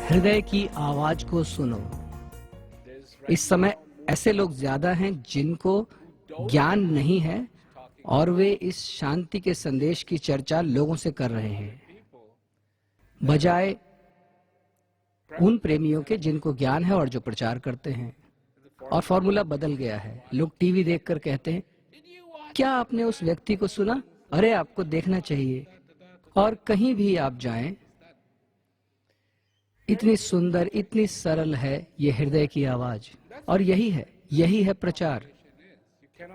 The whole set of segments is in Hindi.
हृदय की आवाज को सुनो। इस समय ऐसे लोग ज्यादा हैं जिनको ज्ञान नहीं है और वे इस शांति के संदेश की चर्चा लोगों से कर रहे हैं, बजाय उन प्रेमियों के जिनको ज्ञान है और जो प्रचार करते हैं। और फॉर्मूला बदल गया है। लोग टीवी देखकर कहते हैं, क्या आपने उस व्यक्ति को सुना? अरे आपको देखना चाहिए। और कहीं भी आप जाएं, इतनी सुंदर, इतनी सरल है ये हृदय की आवाज। और यही है प्रचार।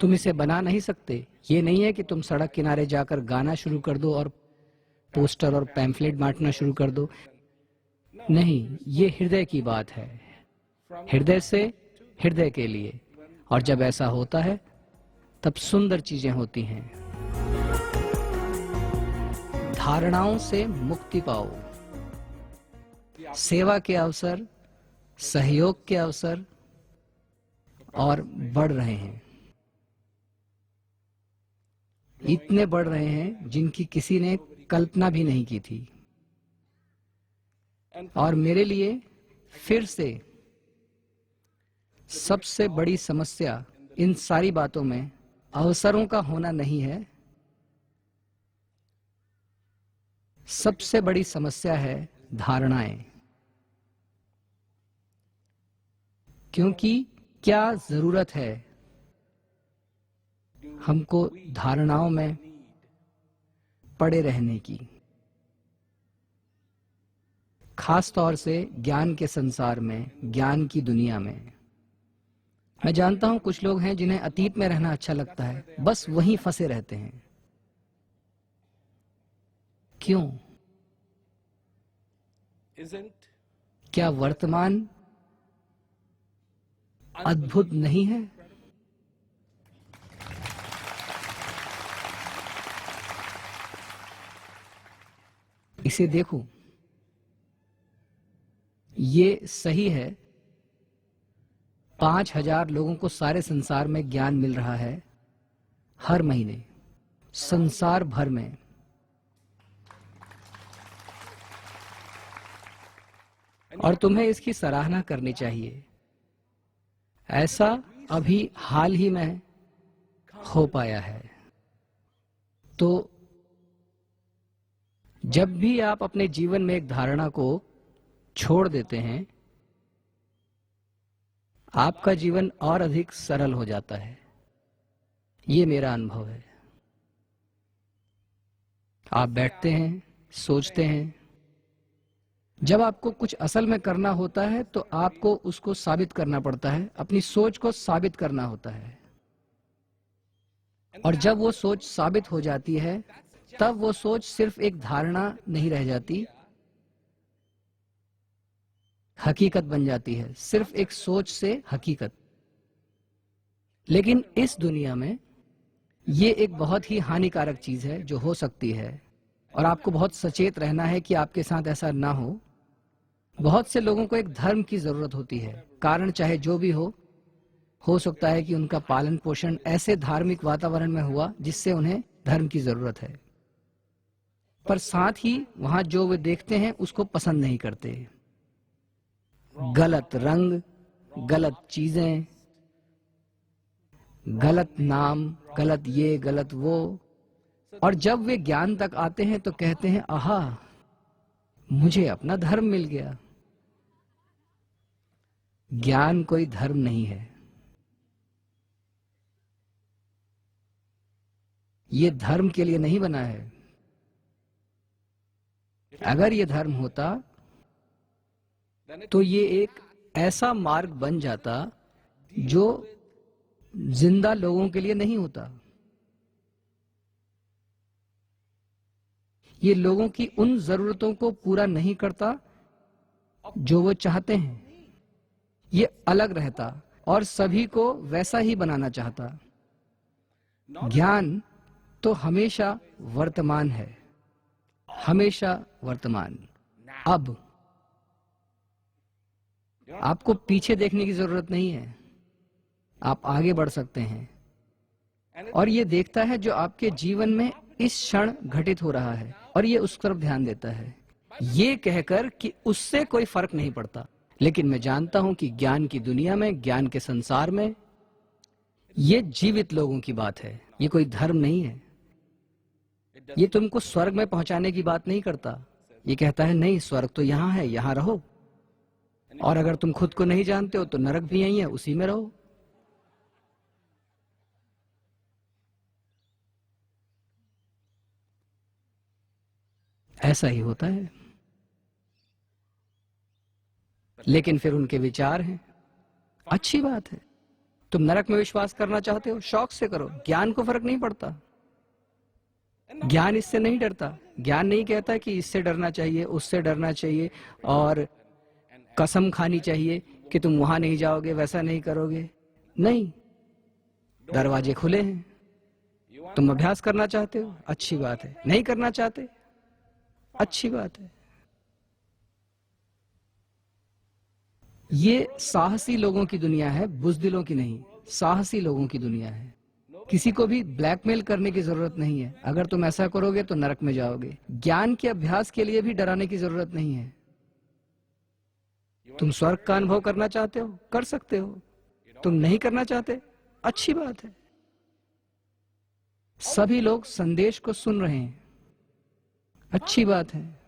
तुम इसे बना नहीं सकते। ये नहीं है कि तुम सड़क किनारे जाकर गाना शुरू कर दो और पोस्टर और पैम्फलेट बांटना शुरू कर दो। नहीं, ये हृदय की बात है, हृदय से हृदय के लिए। और जब ऐसा होता है तब सुंदर चीजें होती हैं। धारणाओं से मुक्ति पाओ। सेवा के अवसर, सहयोग के अवसर और बढ़ रहे हैं, इतने बढ़ रहे हैं जिनकी किसी ने कल्पना भी नहीं की थी। और मेरे लिए फिर से सबसे बड़ी समस्या इन सारी बातों में अवसरों का होना नहीं है। सबसे बड़ी समस्या है धारणाएं। क्योंकि क्या जरूरत है हमको धारणाओं में पड़े रहने की, खास तौर से ज्ञान के संसार में, ज्ञान की दुनिया में। मैं जानता हूं कुछ लोग हैं जिन्हें अतीत में रहना अच्छा लगता है, बस वहीं फंसे रहते हैं। क्यों? क्या वर्तमान अद्भुत नहीं है? इसे देखो, ये सही है। 5,000 लोगों को सारे संसार में ज्ञान मिल रहा है हर महीने, संसार भर में। और तुम्हें इसकी सराहना करनी चाहिए। ऐसा अभी हाल ही में हो पाया है। तो जब भी आप अपने जीवन में एक धारणा को छोड़ देते हैं, आपका जीवन और अधिक सरल हो जाता है। ये मेरा अनुभव है। आप बैठते हैं, सोचते हैं। जब आपको कुछ असल में करना होता है तो आपको उसको साबित करना पड़ता है, अपनी सोच को साबित करना होता है। और जब वो सोच साबित हो जाती है, तब वो सोच सिर्फ एक धारणा नहीं रह जाती, हकीकत बन जाती है। सिर्फ एक सोच से हकीकत। लेकिन इस दुनिया में ये एक बहुत ही हानिकारक चीज है जो हो सकती है, और आपको बहुत सचेत रहना है कि आपके साथ ऐसा ना हो। बहुत से लोगों को एक धर्म की जरूरत होती है, कारण चाहे जो भी हो सकता है कि उनका पालन पोषण ऐसे धार्मिक वातावरण में हुआ जिससे उन्हें धर्म की जरूरत है, पर साथ ही वहां जो वे देखते हैं उसको पसंद नहीं करते। गलत रंग, गलत चीजें, गलत नाम, गलत ये, गलत वो। और जब वे ज्ञान तक आते हैं तो कहते हैं, आहा, मुझे अपना धर्म मिल गया। ज्ञान कोई धर्म नहीं है। ये धर्म के लिए नहीं बना है। अगर ये धर्म होता तो ये एक ऐसा मार्ग बन जाता जो जिंदा लोगों के लिए नहीं होता। ये लोगों की उन जरूरतों को पूरा नहीं करता जो वो चाहते हैं। ये अलग रहता और सभी को वैसा ही बनाना चाहता। ज्ञान तो हमेशा वर्तमान है, हमेशा वर्तमान। अब आपको पीछे देखने की जरूरत नहीं है, आप आगे बढ़ सकते हैं। और ये देखता है जो आपके जीवन में इस क्षण घटित हो रहा है, और ये उस तरफ ध्यान देता है। ये कहकर कि उससे कोई फर्क नहीं पड़ता। लेकिन मैं जानता हूं कि ज्ञान की दुनिया में, ज्ञान के संसार में, ये जीवित लोगों की बात है, ये कोई धर्म नहीं है। ये तुमको स्वर्ग में पहुंचाने की बात नहीं करता। ये कहता है नहीं, स्वर्ग तो यहां है, यहां रहो, और अगर तुम खुद को नहीं जानते हो तो नरक भी यहीं है, उसी में रहो। ऐसा ही होता है। लेकिन फिर उनके विचार हैं। अच्छी बात है, तुम नरक में विश्वास करना चाहते हो, शौक से करो, ज्ञान को फर्क नहीं पड़ता। ज्ञान इससे नहीं डरता। ज्ञान नहीं कहता कि इससे डरना चाहिए, उससे डरना चाहिए, और कसम खानी चाहिए कि तुम वहां नहीं जाओगे, वैसा नहीं करोगे। नहीं, दरवाजे खुले हैं। तुम अभ्यास करना चाहते हो, अच्छी बात है। नहीं करना चाहते, अच्छी बात है। ये साहसी लोगों की दुनिया है, बुज़दिलों की नहीं। साहसी लोगों की दुनिया है। किसी को भी ब्लैकमेल करने की जरूरत नहीं है। अगर तुम ऐसा करोगे तो नरक में जाओगे। ज्ञान के अभ्यास के लिए भी डराने की जरूरत नहीं है। तुम स्वर्ग का अनुभव करना चाहते हो, कर सकते हो। तुम नहीं करना चाहते, अच्छी बात है। सभी लोग संदेश को सुन रहे हैं, अच्छी बात है।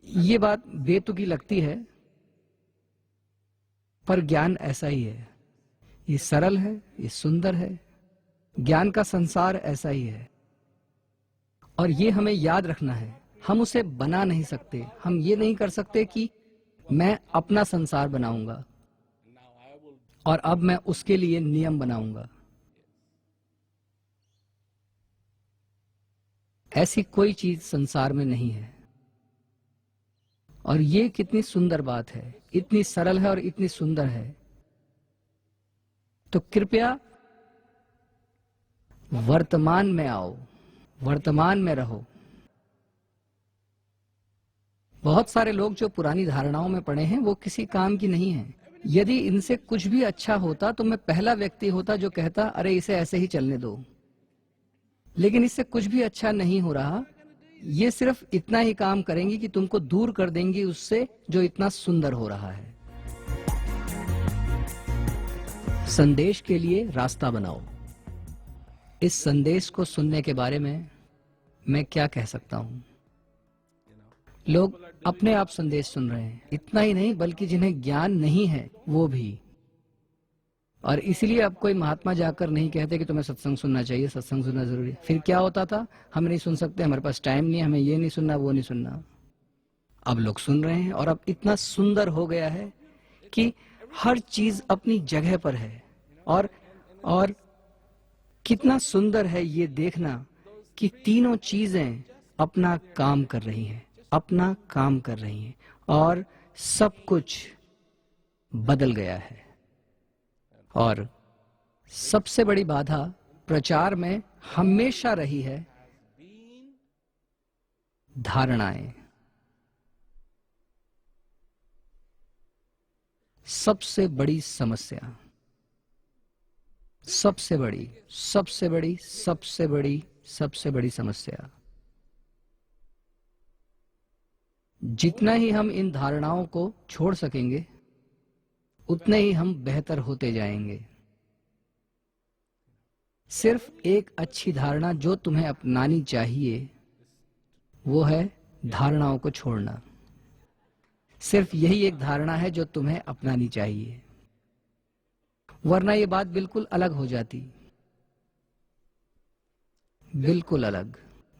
ये बात बेतुकी लगती है, पर ज्ञान ऐसा ही है। ये सरल है, ये सुंदर है। ज्ञान का संसार ऐसा ही है, और ये हमें याद रखना है। हम उसे बना नहीं सकते। हम ये नहीं कर सकते कि मैं अपना संसार बनाऊंगा और अब मैं उसके लिए नियम बनाऊंगा। ऐसी कोई चीज संसार में नहीं है। और ये कितनी सुंदर बात है, इतनी सरल है और इतनी सुंदर है। तो कृपया वर्तमान में आओ, वर्तमान में रहो। बहुत सारे लोग जो पुरानी धारणाओं में पड़े हैं वो किसी काम की नहीं है। यदि इनसे कुछ भी अच्छा होता तो मैं पहला व्यक्ति होता जो कहता अरे इसे ऐसे ही चलने दो। लेकिन इससे कुछ भी अच्छा नहीं हो रहा। ये सिर्फ इतना ही काम करेंगी कि तुमको दूर कर देंगी उससे जो इतना सुंदर हो रहा है। संदेश के लिए रास्ता बनाओ। इस संदेश को सुनने के बारे में मैं क्या कह सकता हूं। लोग अपने आप संदेश सुन रहे हैं। इतना ही नहीं बल्कि जिन्हें ज्ञान नहीं है वो भी। और इसीलिए अब कोई महात्मा जाकर नहीं कहते कि तुम्हें सत्संग सुनना चाहिए, सत्संग सुनना जरूरी है। फिर क्या होता था, हम नहीं सुन सकते, हमारे पास टाइम नहीं है, हमें ये नहीं सुनना, वो नहीं सुनना। अब लोग सुन रहे हैं और अब इतना सुंदर हो गया है कि हर चीज अपनी जगह पर है। और कितना सुंदर है ये देखना कि तीनों चीजें अपना काम कर रही हैं, अपना काम कर रही हैं, और सब कुछ बदल गया है। और सबसे बड़ी बाधा प्रचार में हमेशा रही है धारणाएं। सबसे बड़ी समस्या, सबसे बड़ी, सबसे बड़ी, सबसे बड़ी, सबसे बड़ी समस्या। जितना ही हम इन धारणाओं को छोड़ सकेंगे उतने ही हम बेहतर होते जाएंगे। सिर्फ एक अच्छी धारणा जो तुम्हें अपनानी चाहिए वो है धारणाओं को छोड़ना। सिर्फ यही एक धारणा है जो तुम्हें अपनानी चाहिए, वरना ये बात बिल्कुल अलग हो जाती। बिल्कुल अलग,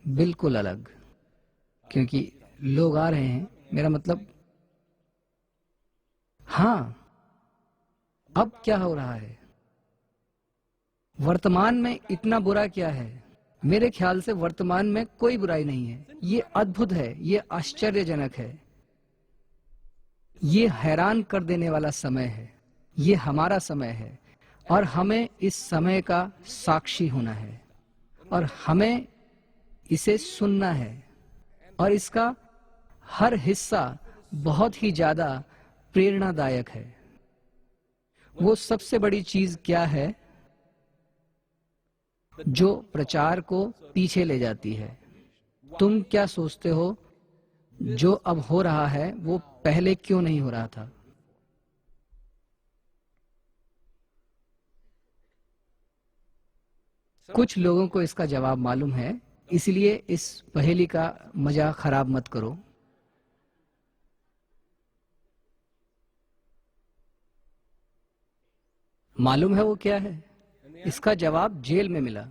बिल्कुल अलग। क्योंकि लोग आ रहे हैं, मेरा मतलब, हाँ, अब क्या हो रहा है वर्तमान में, इतना बुरा क्या है? मेरे ख्याल से वर्तमान में कोई बुराई नहीं है। ये अद्भुत है, ये आश्चर्यजनक है, ये हैरान कर देने वाला समय है। ये हमारा समय है और हमें इस समय का साक्षी होना है और हमें इसे सुनना है। और इसका हर हिस्सा बहुत ही ज्यादा प्रेरणादायक है। वो सबसे बड़ी चीज क्या है जो प्रचार को पीछे ले जाती है? तुम क्या सोचते हो जो अब हो रहा है वो पहले क्यों नहीं हो रहा था? कुछ लोगों को इसका जवाब मालूम है, इसलिए इस पहेली का मजा खराब मत करो। मालूम है वो क्या है? इसका जवाब जेल में मिला।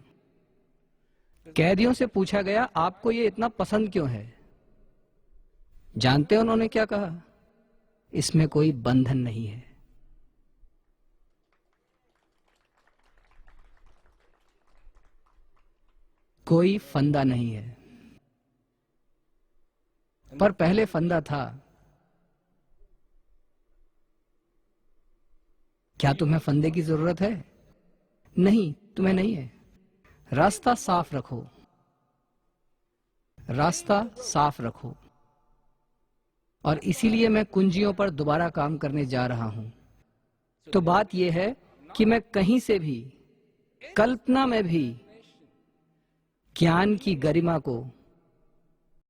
कैदियों से पूछा गया, आपको ये इतना पसंद क्यों है? जानते हो उन्होंने क्या कहा? इसमें कोई बंधन नहीं है। कोई फंदा नहीं है। पर पहले फंदा था। क्या तुम्हें फंदे की जरूरत है? नहीं, तुम्हें नहीं है। रास्ता साफ रखो। रास्ता साफ रखो। और इसीलिए मैं कुंजियों पर दोबारा काम करने जा रहा हूं। तो बात यह है कि मैं कहीं से भी, कल्पना में भी ज्ञान की गरिमा को